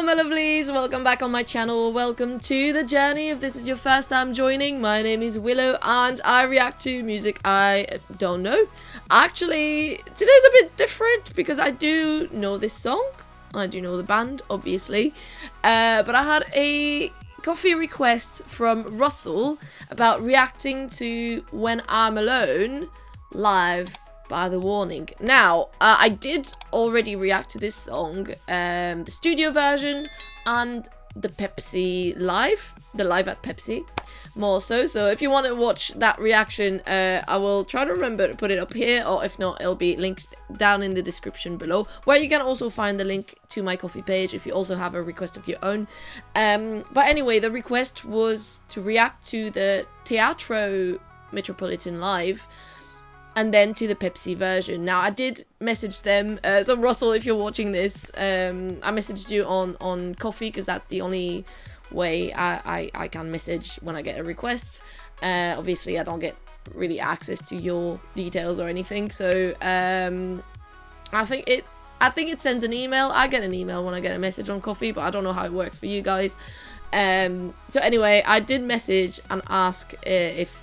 my lovelies, welcome back on my channel, welcome to the journey. If this is your first time joining, my name is Willow and I react to music I don't know. Actually, today's a bit different because I do know this song, I do know the band, obviously, but I had a coffee request from Russell about reacting to When I'm Alone live by The Warning. Now, I did already react to this song, the studio version and the Pepsi live, the live at Pepsi, more so. So if you want to watch that reaction, I will try to remember to put it up here, or if not, it'll be linked down in the description below, where you can also find the link to my coffee page if you also have a request of your own. But anyway, the request was to react to the Teatro Metropolitan live, and then to the Pepsi version. Now, I did message them. So, Russell, if you're watching this, I messaged you on Coffee, because that's the only way I can message when I get a request. Obviously, I don't get really access to your details or anything. So, I think it sends an email. I get an email when I get a message on Coffee, but I don't know how it works for you guys. So, anyway, I did message and ask if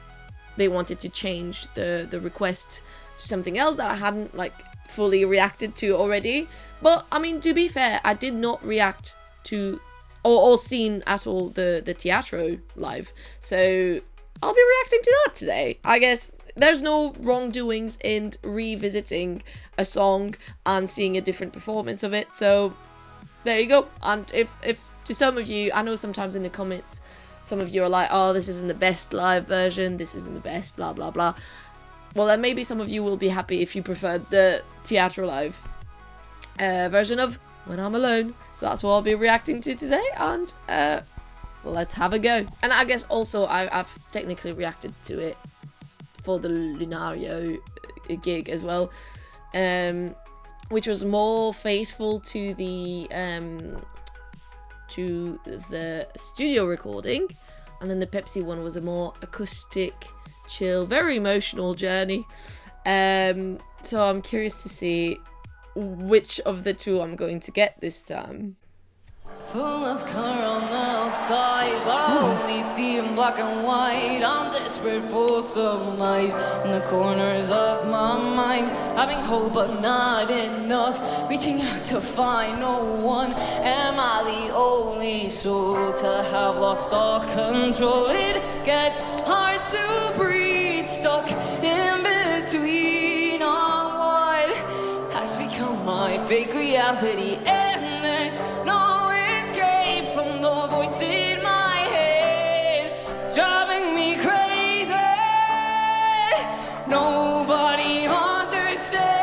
they wanted to change the request to something else that I hadn't like fully reacted to already. But I mean, to be fair, I did not react to or seen at all the Teatro live, so I'll be reacting to that today. I guess there's no wrongdoings in revisiting a song and seeing a different performance of it, so there you go. And if to some of you, I know sometimes in the comments some of you are like, oh, this isn't the best live version, this isn't the best, blah, blah, blah. Well, then maybe some of you will be happy if you preferred the Teatro live version of When I'm Alone. So that's what I'll be reacting to today, and let's have a go. And I guess also I've technically reacted to it for the Lunario gig as well, which was more faithful to the studio recording, and then the Pepsi one was a more acoustic, chill, very emotional journey. So I'm curious to see which of the two I'm going to get this time. Full of color on the outside, but I only see in black and white. I'm desperate for some light in the corners of my mind. Having hope but not enough, reaching out to find no one. Am I the only soul to have lost all control? It gets hard to breathe, stuck in between on what has become my fake reality. And there's no from the voice in my head, it's driving me crazy. Nobody understands.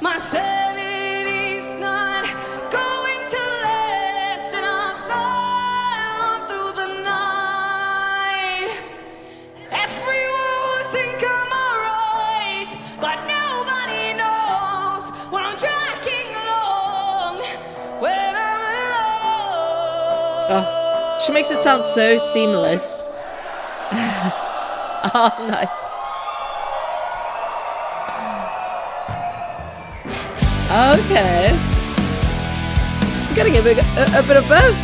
My sanity's not going to last, and I'll smile on through the night. Everyone will think I'm alright, but nobody knows what I'm tracking along when Oh, she makes it sound so seamless. Oh, nice. Okay. I'm getting a bit of both.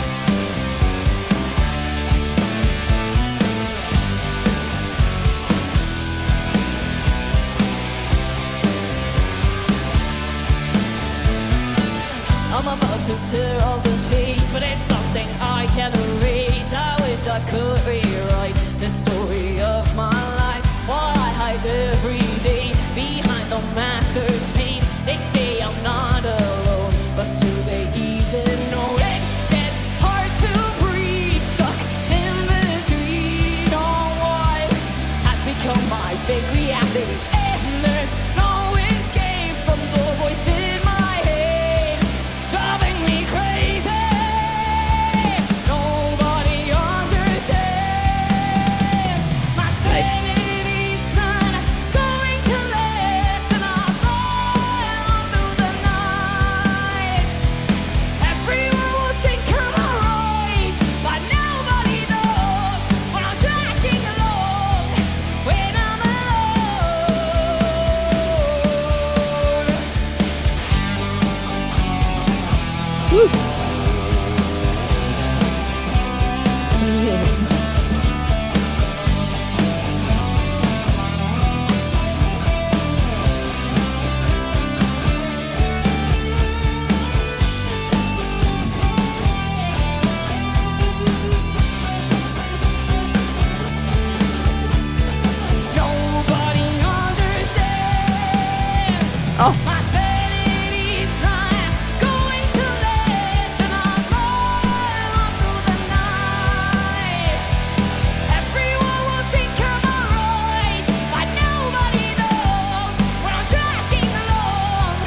I'm about to tear all this page, but it's something I can't erase. I wish I could rewrite the story of my life, while I hide every day behind the master's pain. They say I'm not alone, but do they even know it? It's hard to breathe, stuck in between on what has become my fake reality. And there's no escape from the voice in my head, it's driving me crazy. Nobody understands. My sanity's not going to last, and I'll Oh. My sanity's not going to last, and I'll roll on through the night. Everyone will think I'm alright, but nobody knows when I'm dragging along,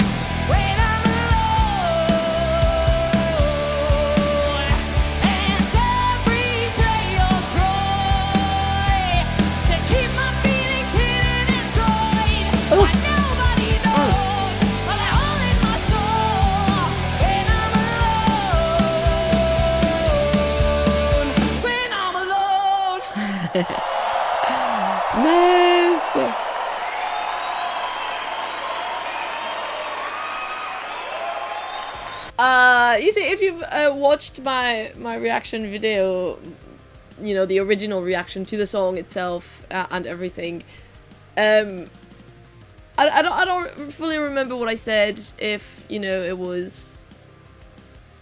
when I'm alone. And every day I'll try to keep my feelings hidden inside, but nobody knows what I hold in my soul when I'm alone. When I'm alone. Nice. You see, if you've watched my reaction video, you know, the original reaction to the song itself and everything, I don't fully remember what I said. If, you know, it was,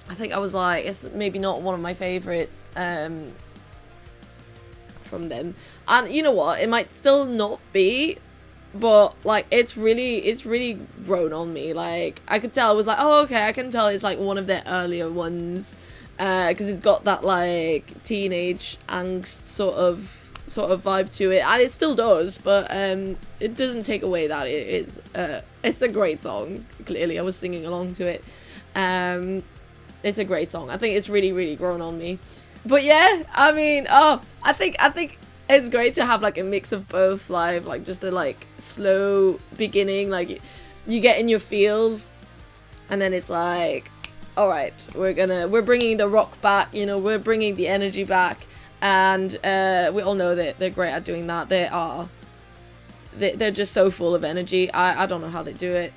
I think I was like, it's maybe not one of my favorites from them, and you know what, it might still not be, but like it's really grown on me. Like I could tell, I was like, oh okay, I can tell it's like one of their earlier ones, because it's got that like teenage angst sort of vibe to it, and it still does, but it doesn't take away that it's a great song. Clearly I was singing along to it. It's a great song. I think it's really grown on me. But yeah, I mean, I think it's great to have like a mix of both live, like just a like slow beginning, like you get in your feels, and then it's like, all right, we're bringing the rock back, you know, we're bringing the energy back, and we all know that they're great at doing that. They're just so full of energy. I don't know how they do it.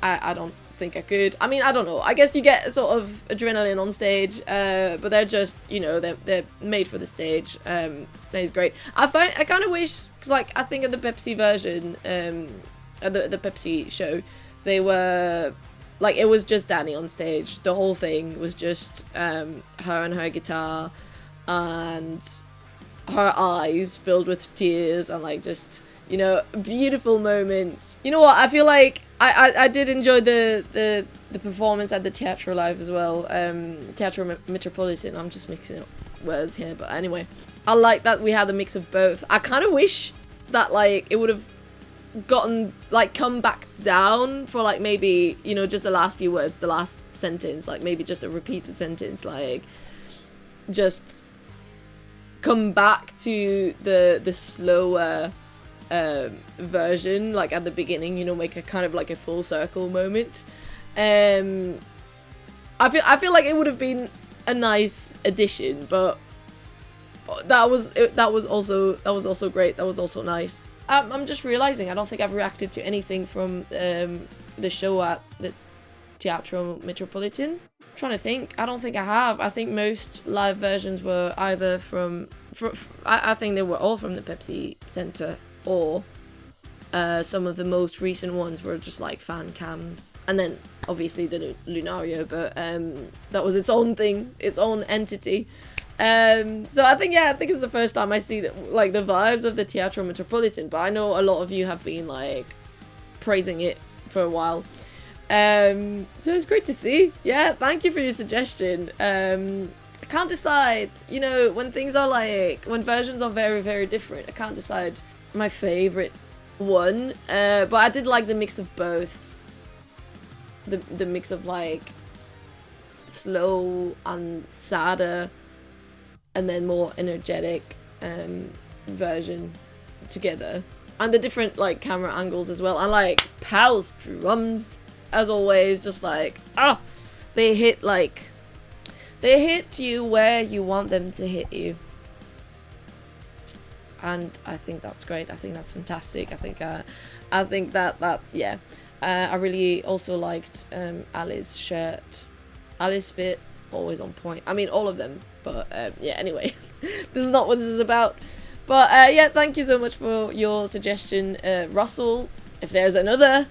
I don't think I could. I mean, I don't know. I guess you get sort of adrenaline on stage, but they're just, you know, they're made for the stage. That is great. I kind of wish, because like I think in the Pepsi version, at the Pepsi show, they were like, it was just Danny on stage. The whole thing was just her and her guitar and her eyes filled with tears, and like just, you know, beautiful moments. You know what? I feel like I did enjoy the performance at the Teatro Live as well. Teatro Metropolitan. I'm just mixing up words here, but anyway, I like that we had a mix of both. I kind of wish that like it would have gotten like come back down for like maybe, you know, just the last few words, the last sentence, like maybe just a repeated sentence, like just come back to the slower version, like at the beginning, you know, make a kind of like a full circle moment. I feel like it would have been a nice addition, but that was also great. That was also nice. I'm just realizing I don't think I've reacted to anything from the show at the Teatro Metropolitan. I'm trying to think. I don't think I have. I think most live versions were either from I think they were all from the Pepsi Center, or some of the most recent ones were just like fan cams, and then obviously the Lunario, but that was its own thing, its own entity. So I think it's the first time I see that, like, the vibes of the Teatro Metropolitan, but I know a lot of you have been like praising it for a while, so it's great to see. Yeah, thank you for your suggestion. I can't decide, you know, when things are like, when versions are very different, I can't decide my favorite one, but I did like the mix of both, the mix of like slow and sadder and then more energetic version together, and the different like camera angles as well, and like Powell's drums as always, just like they hit you where you want them to hit you. And I think that's great. I think that's fantastic. I think that's yeah. I really also liked Ali's shirt. Ali's fit, always on point. I mean, all of them. But yeah, anyway, this is not what this is about. But yeah, thank you so much for your suggestion, Russell. If there's another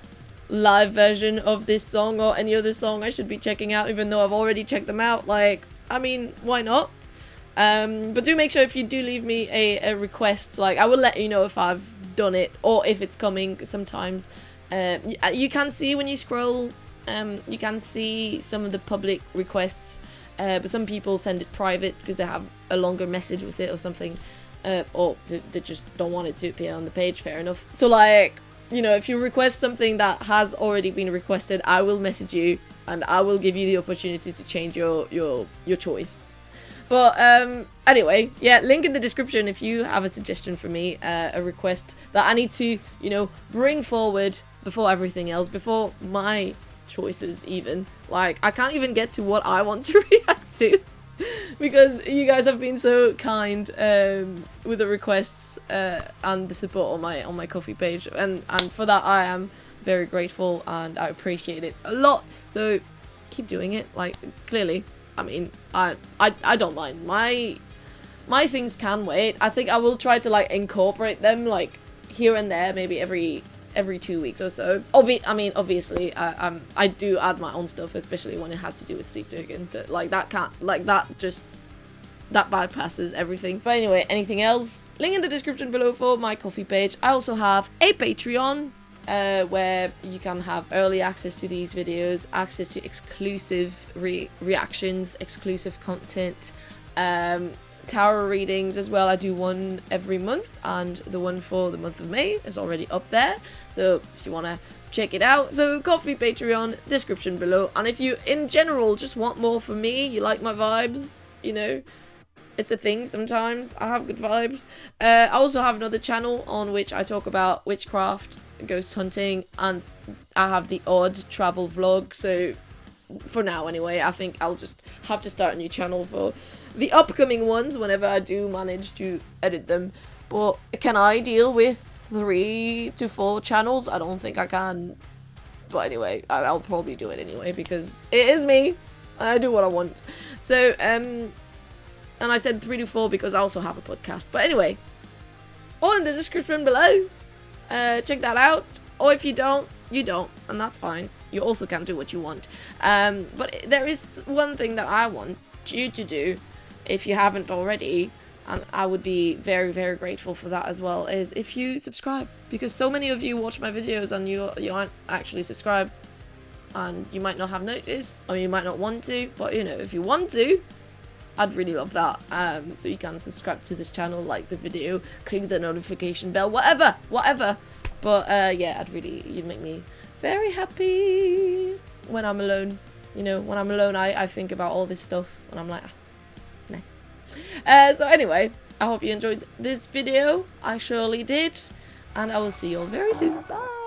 live version of this song or any other song I should be checking out, even though I've already checked them out, like, I mean, why not? But do make sure, if you do leave me a request, like, I will let you know if I've done it or if it's coming. Sometimes you can see when you scroll, you can see some of the public requests, but some people send it private because they have a longer message with it or something, or they just don't want it to appear on the page. Fair enough. So like, you know, if you request something that has already been requested, I will message you and I will give you the opportunity to change your choice. But anyway, yeah, link in the description if you have a suggestion for me, a request that I need to, you know, bring forward before everything else, before my choices even. Like, I can't even get to what I want to react to because you guys have been so kind with the requests and the support on my Ko-fi page, and for that I am very grateful and I appreciate it a lot. So keep doing it. Like, clearly, I mean, I don't mind. My things can wait. I think I will try to like incorporate them like here and there, maybe every 2 weeks or so. Obviously, I do add my own stuff, especially when it has to do with Sleep Token. So like that bypasses everything. But anyway, anything else? Link in the description below for my Ko-fi page. I also have a Patreon where you can have early access to these videos, access to exclusive reactions, exclusive content, tarot readings as well. I do one every month, and the one for the month of May is already up there, so if you want to check it out. So Ko-fi, Patreon, description below. And if you in general just want more from me, you like my vibes, you know, it's a thing sometimes, I have good vibes. I also have another channel on which I talk about witchcraft, ghost hunting, and I have the odd travel vlog. So for now anyway, I think I'll just have to start a new channel for the upcoming ones whenever I do manage to edit them. But can I deal with 3 to 4 channels? I don't think I can. But anyway, I'll probably do it anyway because it is me. I do what I want. So and I said 3 to 4 because I also have a podcast. But anyway, all in the description below. Check that out. Or if you don't, you don't, and that's fine. You also can do what you want. But there is one thing that I want you to do, if you haven't already, and I would be very, very grateful for that as well, is if you subscribe. Because so many of you watch my videos and you aren't actually subscribed. And you might not have noticed, or you might not want to, but you know, if you want to, I'd really love that. So you can subscribe to this channel, like the video, click the notification bell, whatever. But yeah, you'd make me very happy when I'm alone. You know, when I'm alone, I think about all this stuff, and I'm like, nice. So anyway, I hope you enjoyed this video. I surely did, and I will see you all very soon. Bye.